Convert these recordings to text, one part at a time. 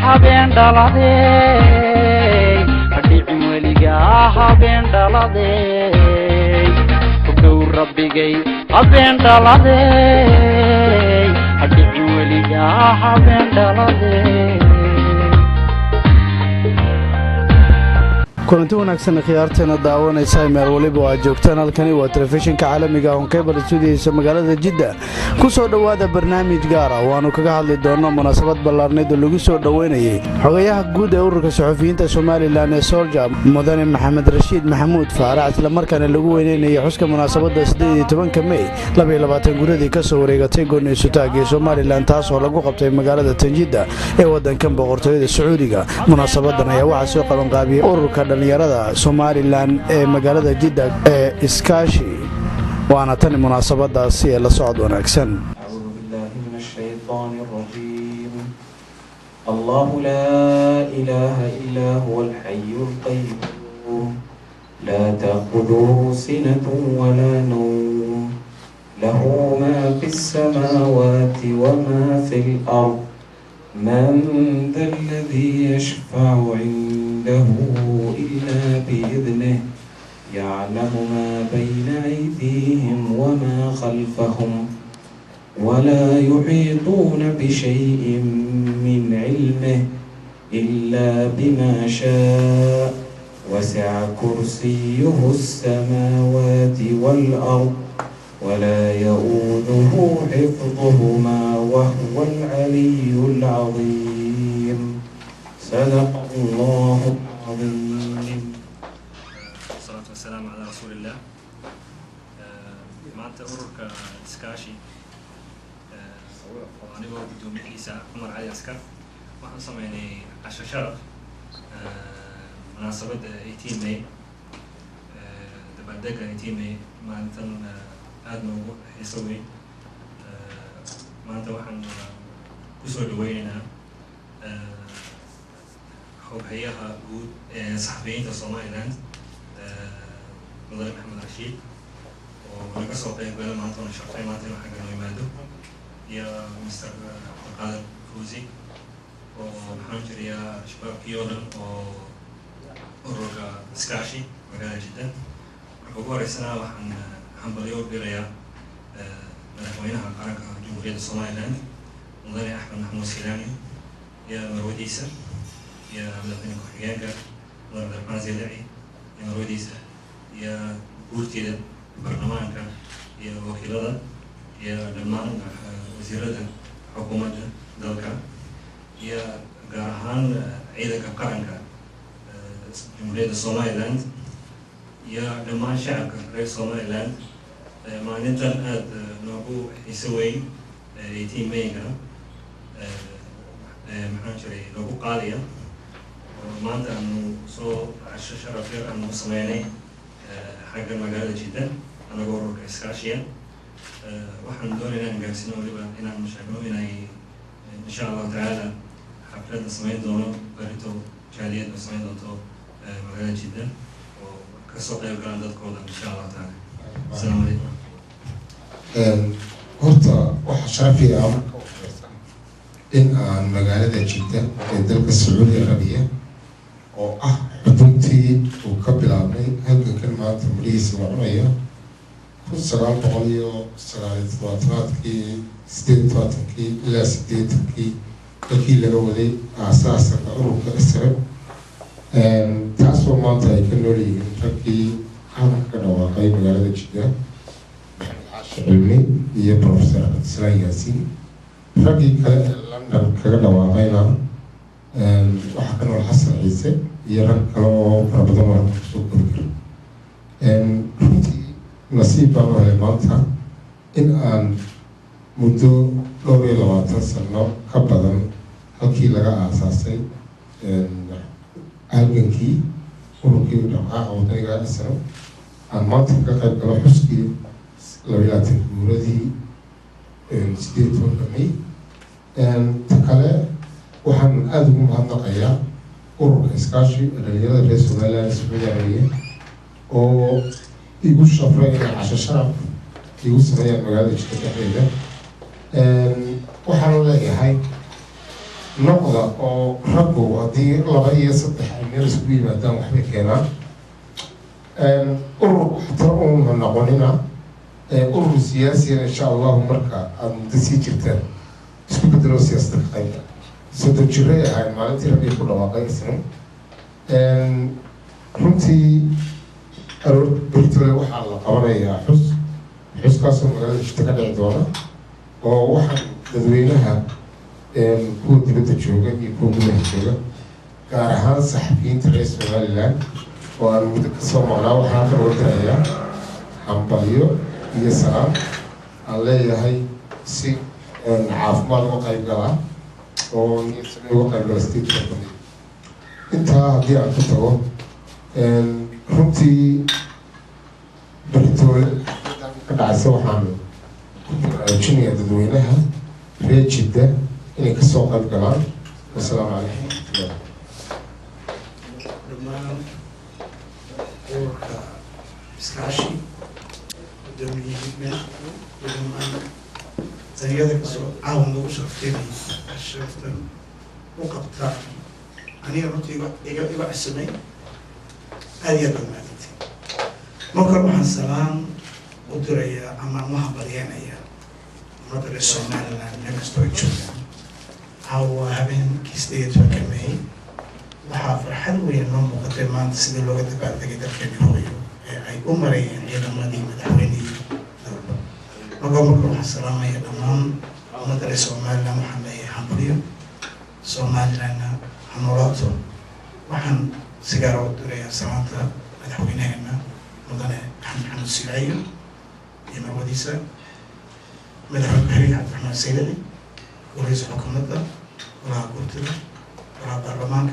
habeen dhaladay adhici weliga habeen dhaladay ugow rabbigay habeen dhaladay adhici weliga habeen dhaladay kulanti wanaagsan khiyaarteena daawanaysa meel waliba oo joogtaan halkani waa telefishinka caalamiga ah oo Cable Studios magaalada Jidda ku soo dhawaada barnaamij gaar ah waanu kaga hadli doonaa munaasabad ballaarneed oo lagu soo dhaweynayay xogayaha guud ee ururka saxafiyiinta Soomaaliland ee Solja Mudane Maxamed Rashiid Maxamuud Faarax isla markaana lagu weyneeyay xuska munaasabada 18 May 2020 guradii ka soo wareegatay go'aanka taagay Soomaaliland taas oo lagu qabtay magaalada Tanjida ee wadanka boqortooyada Sacuudiga munaasabadan ayaa waxa soo qaban qaabiyay ururka dhalinyarada Soomaaliland ee magaalada Jidda ee iskaashi waana tan munaasabadaasi ee la socod wanaagsan الله لا إله إلا هو الحي القيوم لا تأخذه سنة ولا نوم له ما في السماوات وما في الأرض من ذا الذي يشفع عنده إلا بإذنه يعلم ما بين أيديهم وما خلفهم ولا يحيطون بشيء من علمه إلا بما شاء وسع كرسيه السماوات والأرض ولا يؤوده حفظهما وهو العلي العظيم صدق الله العظيم. والصلاة والسلام على رسول الله. معناته أورك إسكاشي وأنا بقول بدون عيسى عمر علي عسكر وإحنا سمعني عشر شرف مناسبة 18 ماي تبدأ 18 ماي معناته هذا موضوع يسوي معناته وحن كسر دوينا حب هيها جود صحفيين Somaliland مدرب محمد رشيد ونقصوا قبل معناته نشرتين معناته وحنا نيمادو يا مستر قادر فوزي ومحمد يا شباب كيولا ورجع سكاشي مجال جدا وقبل السنة وحن حنبليور بريا مدحوينها قارك جمهورية Somaliland مدرب أحمد محمود سيلاني يا مروديسة يا مدحوين كحياجا مدرب الرحمن زيدعي يا مروديسة يا بولتي برنامج يا وكيلة يا دمان وزيرة حكومة دلكا يا جارهان عيدك قارنك جمهورية Somaliland يا دمان شعب رئيس Somaliland ما نتن أد نبو يسوي 18 ميجا محنشري نبو قالية وما أنت إنه صو عشرة شرفير إنه سمعني حق المجال جدا أنا أقول كإسكاشيا وحن دورنا نجلسنا ولبا إن المشاكل إن شاء الله تعالى حفلة سمعين دونه بريتو جالية سمعين دونه مجال جدا وكسوق يقرأ دكتور إن شاء الله تعالى السلام عليكم. horta waxa sharafi ah in aan magaalada Jidda ee dalka Sacuudi Arabiya oo ah xuduntii uu ka bilaabay halkan maanta Malaysia wacnaya 1979 ilaa 80 dalkii laga waday aasaaska ururka Israel taasoo maanta ay ka nool yihiin ragii halka dhawaaqay magaalada Jidda علمي هي بروفيسور إسرائيل ياسين رجل لندن كذا واقعنا وحكنا الحسن عيسى يرى كلام رمضان ورسول بكر نصيب الله لمانتا إن أن منذ لوري لواتن سنة كبدا هكي لغا أساسي ألبنكي وركي ودعاء أو تنقى أسنو أن مانتا كقيب كلا حسكي لويلاتن جوردي سديت وكمي تكلا وحن أدم هذا قيا أورك إسكاشي الرجال الرئيس ولا السعودية أو يقول شفرة عشان شرب يقول سمية مقالة جدا كده وحن ولا هاي noqda oo raggu haddii 2 iyo 3 ay meel isugu yimaadaan waxbay keenaan urur xataa uuna noqonina urur siyaasiyan insha allahu marka aada muddo sii jirtaan isku bedelo siyaasadda ka qaybta soddon jiray ahayd maalintii raggay ku dhawaaqay isna runtii aroor bertole waxaa la qabanayaa xuskaasoo magaalada jidda ka dhici doona oo waxaan dadweynaha kuwa dibadda jooga iyo kuwa gudaha jooga gaar ahaan saxafiyiinta reer somaliland oo aan muddo kasoo maqnaa waxaan ka wadanayaa hambalyo iyo salaam aan leeyahay si caafimaad uga qayb galaa oo niyadsamee uga qayb gala statekaa kamid intaa haddii aan ku tago runtii beritoole ka dhacaysa waxaan ku baraarujinayaa dadweynaha reer jidda inay kasoo qayb galaan wasalaamu calaykum waraxmatullah dhammaan ururka iskaashi gudoomiyihii dhammaan taniyada kasoo caawan lagu sharfteynay sharaftan u qabta aniga runtii iga cusubay aada iyo aad baad maadantay markan waxaan salaan u dirayaa ama mahabaryeenaya ummadda reer somaliland meel kastoo ay joogaan caawa habeenkii 18 May waxaa farxad weyn noo muuqatay maanta sidii looga dabaaldegay dalkeeni hooyo ee ay u marayeen ciidamadii madaxweynihii marka waxaan salaamaya dhammaan ummadda reer somaliland waxaan leeyahay hambalyo somalilandna ha noolaato waxaan sigaar u dirayaa salaanta madaxweynaheena mudane axmed xamed silaayo iyo marwadiisa madaxweyne xiriir cabdiraxmaan saydali ورئيس حكومة ولا قلت ولا برلمان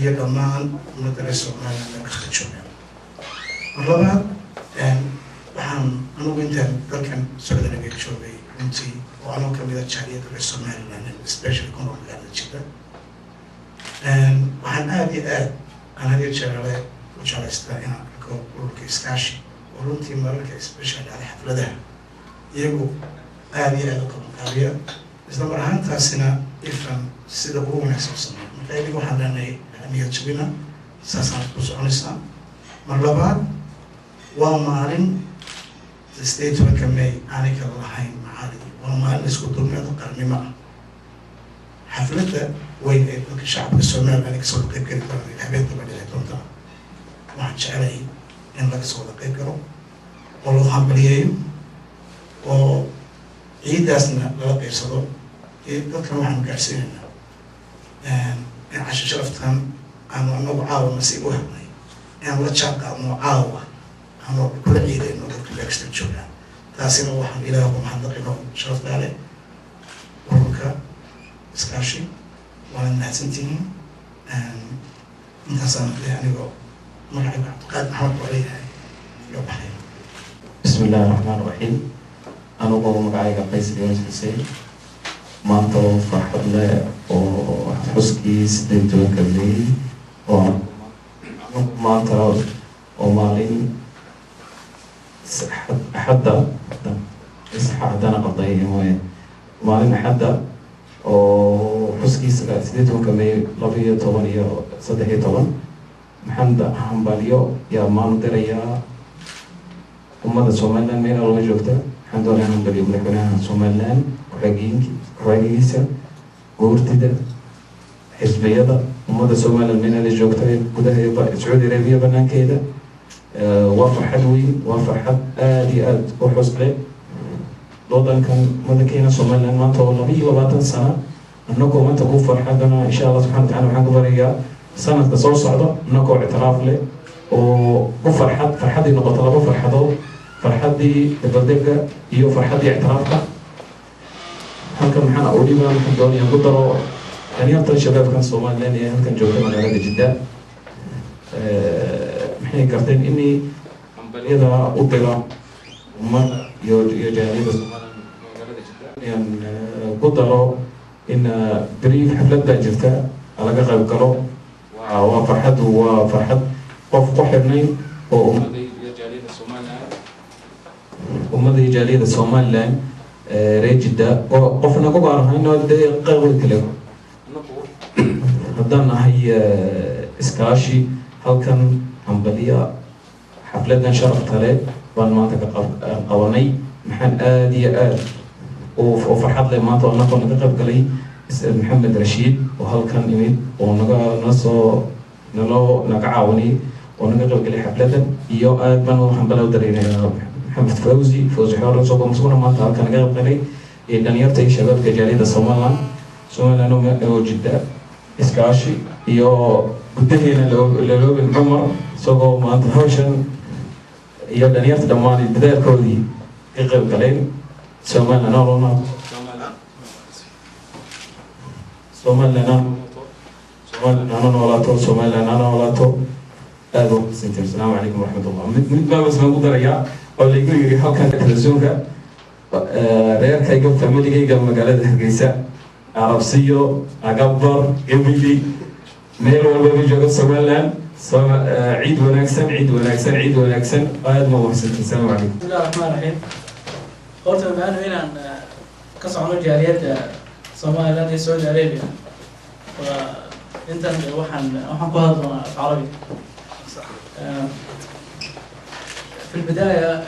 هي كمان مدرسة ولا كختشوم مرة وحن أنا وأنت كان سودنا بيتشوفي أنتي وأنا كمية شهرية دراسة مالنا especially كنا بقعد كذا وحن أنا هذه الشغلة وشغلة استاهنا كورك إسكاشي ورنتي مرة especially على حفلة ده يجو aada iyo aada u qabanqaabiya isla mar ahaantaasina ifan sida ugu wanaagsan sameeyo marka idiga waxaan leenahay niyad jabina saasaan ku soconaysaa mar labaad waa maalin 18 May aanay kala lahayn macaalid waa maalin isku dulmeed qarnimo ah xafladda weyn ee dadka shacabka Soomaaliya ay kasoo qayb geli doonaan habeenka badheed doonta waxaan jecelahay in laga soo qayb galo oo loo hambaliyeeyo oo ciidaasna lala qaybsado dadkan waxaan gaarsiinaynaa in casho sharaftan aanu anagu caawa nasiib u helnay inaan la jaan qaadno caawa aanu kula ciidayno dadka meelkasta joogaan taasina waxaan ilaah uga mahadnaqino sharaftaale ururka iskaashi waana mahadsantihiin intaasaan anigoo magacayga cabdiqaadir maxamed baa leeyahay iyo baxay بسم الله الرحمن الرحيم أنا أقول معايا قيس اليوم حسين ما أنت فرحت له وحسكي سدين توكلي وما أنت ومالين حدا حدنا قضية وين مالين حدا وحسكي سدين توكلي لبيه طبعاً صدقي طبعاً محمد حنباليو يا ماندريا وماذا سومالان مين الله جوكتا الحمد لله أنا بدي أقول لك سومالان كراجيسا قورتدا حزبية وماذا سومالان مين اللي جوكتا وده سعودي عربية بنان كده وافرحت وافرحت آدي وحسن لودان كان ماذا كينا سومالان ما طول بيه وبعد سنة أنكم ما تكون فرحتنا إن شاء الله سبحانه وتعالى وحنا قبرية سنة تصور صعدة أنكم اعتراف له وفرحت إنه بطلبه فرحته فرحتي تبدأ iyo farxadii اعترافka halkan maxaan awliba maxaan doonaya ku daro dhalinyarta shabaabkan Soomaaliland ee halkan joogta magaalada Jidda maxay garteen inay ambaliyada u dira ummada iyo jaaliyada Soomaaliland magaalada Jidda in ku daro in brief xafladda jirta laga qayb galo waa farxad qof ku xirnay oo ummadda jaaliyada Soomaaliland reer Jidda qofna ku gaarahayno dee qayb kale haddaan nahay iskaashi halkan hambaliya xafladan sharafta leh baan maanta ka qabanay maxaan aad iyo aad oo farxad leh maanta oo naga qayb galay Maxamed Rashiid oo halkan imid oo naga caawinay oo naga qayb galay xafladan iyo aad baan waxaan balaw dareemayaa Maxamed Fawzi Xoolo soo mas'uul maanta halkan naga qayb galay dhalinyarta iyo shababka jaaliyadda Soomaaliland oo Jidda iskaashi iyo gudaheena laloobin Cumar isagoo maanta hawshan iyo dhalinyarta dhammaan dadaalkoodii ka qayb galeen Somaliland noolaato aad u xasantiin. Assalaamu calaykum waraxmatullah. mid baa bas baan ku darayaa oo laygu yiri halkan televisionka reerkayga familigayga magaalada Hargeysa Arabsiyo Agabar Gemili meel walba jooga Somaliland ciid wanaagsan aad ma wanaagsan. Assalaamu calaykum. bismillahi rahmaani rahiim. horta maanu inaan ka socono jaaliyadda Somaliland iyo Saudi Arabia وإنتن waxaan ku hadlaa عربي. في البداية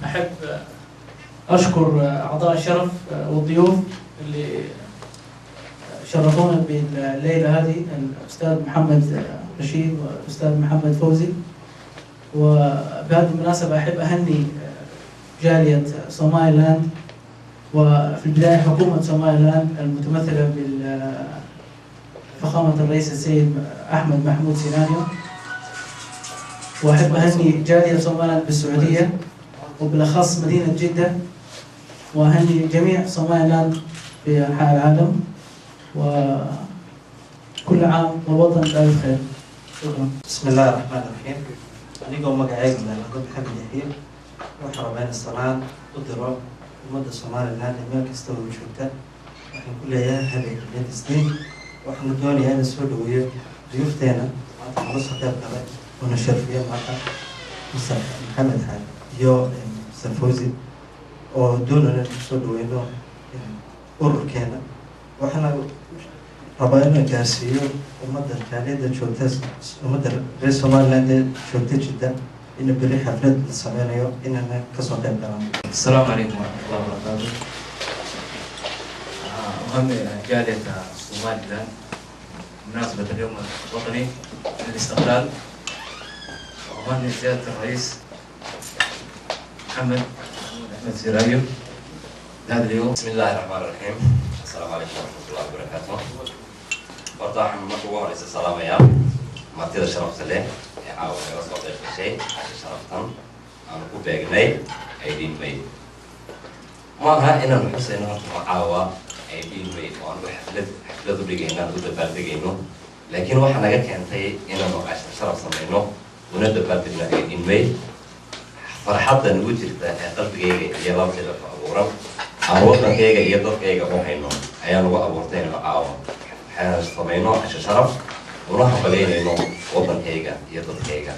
أحب أشكر أعضاء الشرف والضيوف اللي شرفونا بالليلة هذه الأستاذ محمد رشيد والأستاذ محمد فوزي. وبهذه المناسبة أحب أهني جالية سومايلاند وفي البداية حكومة سومايلاند المتمثلة فخامة الرئيس السيد أحمد محمود سينانيو. وأحب أهني جالية سومايلاند بالسعودية وبالأخص مدينة جدة وأهني جميع سومايلاند في أنحاء العالم وكل عام والوطن بألف خير. شكرا. بسم الله الرحمن الرحيم. أنيقو مقعيق من الأنقود محمد يحيى وحرمين الصلاة ودرو ومدى سومايلاند ميل كستو وشوكتا وحن كل أيام هبيك بيد سنين وحن دوني هذا السود ويا ضيوفتنا معناتها منصة قبل ونشر فيها معناتها مستر محمد حاج يو مستر فوزي ودون السود وينو أوركينا وحنا ربنا جالسين ومدى جالية شوتس ومدى رئيس سومايلاند شوتي جدا إن بري حفلة السمانيو إننا كسوة الكلام. السلام عليكم ورحمة الله وبركاته. أهم جالية سومايلاند مناسبة اليوم الوطني للاستقلال وأهم سيادة الرئيس محمد أحمد سيرايو هذا اليوم. بسم الله الرحمن الرحيم. السلام عليكم ورحمة الله وبركاته. برضه حنا مرحبا وليس السلام يا مرتضى شرفت له يعاون يوصل ضيف الشيء عشان شرفتهم أنا كوب بيجني أيدين مي ما ها إن الحسين معاوة أيدين مي وأنا حفلة بيجينا ضد بردجينه لكن واحد جا كان تي إن أنا عشان شرف صمينه وند بردجنا أيدين مي فرحتنا نوجد قلب جيجي يلا كده فأبورم أبورنا جيجي يضرب جيجي وحينه أيام وأبورتين معاوة حنا صمينه عشان شرف ونحن بلينا إنه وطن هيجا يضرب هيجا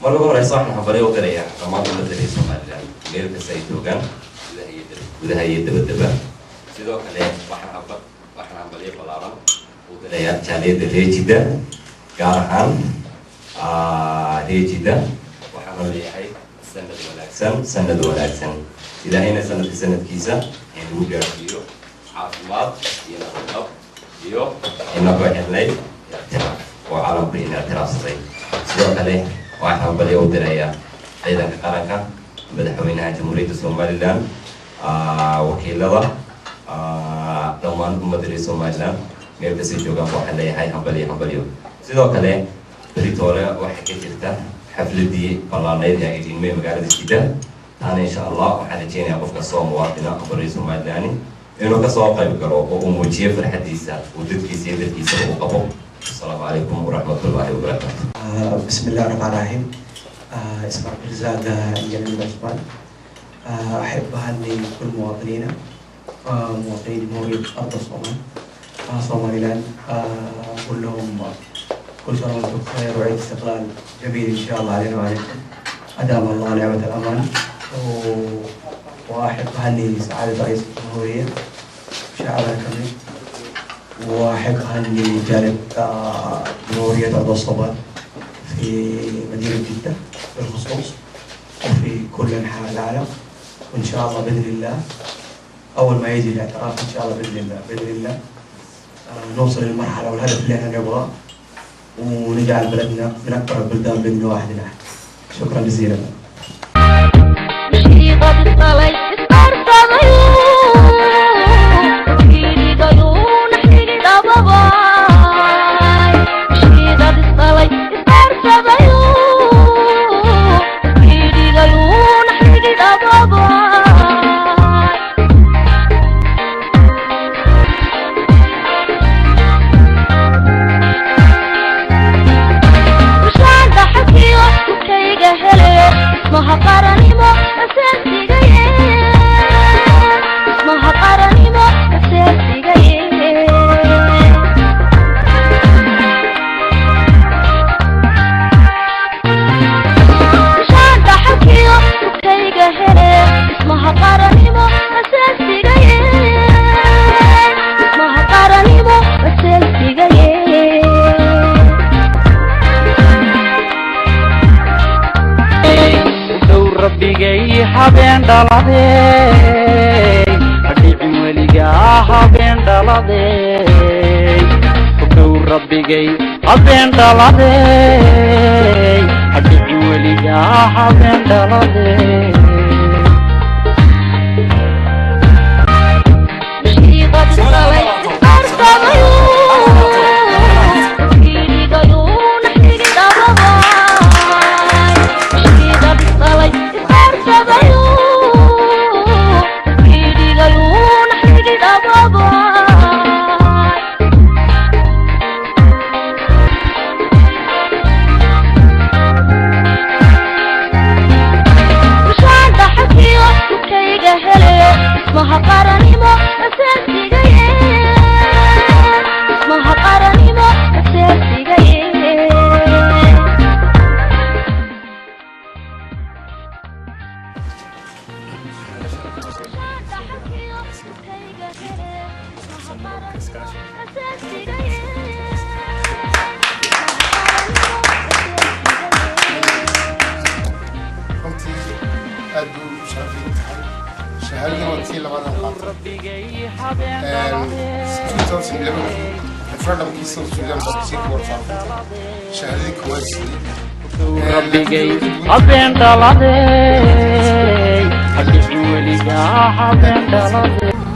مرة بقول رئيس إحنا حبليه وقريه كمان بدري سوماليلاند غير كسيد وجن وده هي دبدبة سيدو كله وإحنا حبليه بالعرب وقريه جالية اللي جدا كارهان اللي جدا وإحنا اللي هاي سند ولا أكسن إذا هنا سند كيسة يعني هو جاريو عاصمات ينقلب يو إنك إحنا وعالم بين اعتراضي سيدو كله وإحنا حبليه وقريه أيضا كاركا مدحوينها جمهورية سوماليلاند وكيلها دمان مدري سوماليلاند غير بس يجوكم واحد ليه هاي حبليه سيدو كله بريتوريا واحد كتيرته حفلة دي بالله يا إيدين مي مقالة جديدة أنا إن شاء الله واحد جيني أبوك كسوم مواطنة خبري سوماليلاند إنه كسوم قيب كرو وموجيه في الحديثة ودد كيسة وقبو. السلام عليكم ورحمة الله وبركاته. بسم الله الرحمن الرحيم. اسمع رزاق جميل الأسبان. أحب أهني كل مواطنينا مواطنين جمهورية أرض الصومال صوماليلاند أقول لهم كل سنة وأنتم بخير وعيد استقلال جميل إن شاء الله علينا وعليكم. أدام الله نعمة الأمان وأحب أهني سعادة رئيس الجمهورية شعبنا كامل، وأحب أهني جانب جمهورية أرض الصومال في مدينة جدة بالخصوص وفي كل أنحاء العالم. وإن شاء الله بإذن الله أول ما يجي الاعتراف إن شاء الله بإذن الله نوصل للمرحلة والهدف اللي احنا نبغاه ونجعل بلدنا من أكبر البلدان بين واحد واحد. شكرا جزيلا. habeen dhaladay adhici weligaa habeen dhaladay kudow rabbigay habeen dhaladay adhici weligaa habeen dhaladay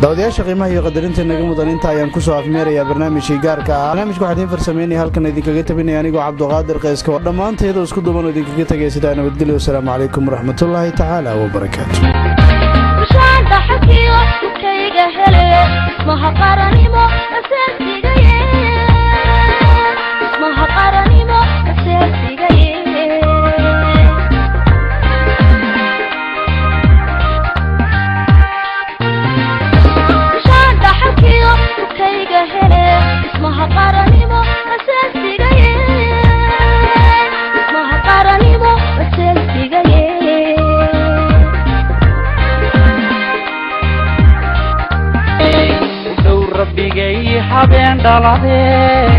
daawadayaasha qiimaha iyo qadarinta naga mudan inta ayaan ku soo afmeerayaa barnaamijkii gaarka ah. barnaamijku waxaan idiin farsameynaya halkan idinkaga tabinaya anigoo cabduqaadir qayska oo dhammaanteeda isku duban oo idinkaga tagay sidaa nabadgelyo. wasalaamu calaykum waraxmatullaahi tacaala wabarakaatu. habeen dhaladay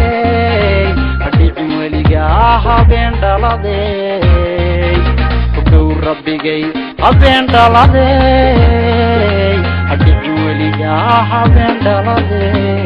adhici weligaa habeen dhaladay kudow rabbigay habeen dhaladay adhici weligaa habeen dhaladay